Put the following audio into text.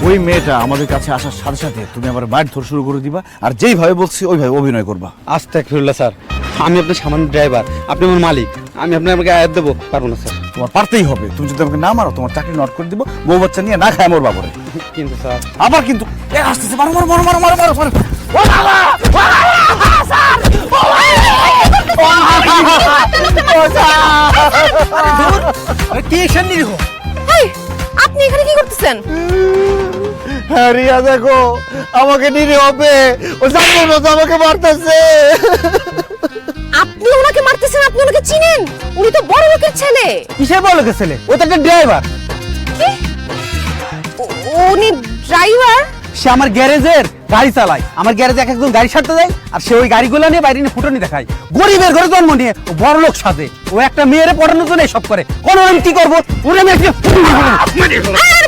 ওই মেয়েটা আমাদের কাছে আসার সাথে সাথে তুমি আমার মারধর শুরু করে দিবা, আর যেইভাবে বলছি ওইভাবে অভিনয় করবা। আস্তাগফিরুল্লাহ স্যার, আমি আপনার সামান্য ড্রাইভার, আপনি আমার মালিক, আমি আপনাকে আয়াত দেবো পারবো না স্যার। তোমার পারতেই হবে, তুমি যদি আমাকে না মারো তোমার চাকরি নট করে দিব, বউ বাচ্চা নিয়ে না খায় মরবা করে। কিন্তু স্যার আবার কিন্তু আসতেছে, মারো মারো মারো মারো মারো মারো মারো। ও বাবা! আপনি এখানে কি করতেছেন? হ্যাঁ রিয়া, দেখো আমাকে নিরে হবে, ও জানবে না তো আমাকে মারতেছে। আপনি ওনাকে মারতেছেন? আপনি ওনাকে চিনেন? উনি তো বড় লোকের ছেলে। কিসের বড় লোকের ছেলে? ও তো একটা ড্রাইভার। কি? উনি ড্রাইভার? সে আমার গ্যারেজের গাড়ি চালায়, আমার গ্যারেজে এক একজন গাড়ি সারতে যায়, আর সে ওই গাড়িগুলো নিয়ে বাইরে নিয়ে ফুটনি দেখায়। গরিবের ঘরে জন্ম নিয়ে ও বড় লোক সাজে, ও একটা মেয়েরে পড়ানোর জন্য সব করে। কোন আমি কি করবো? ওরে আমি আর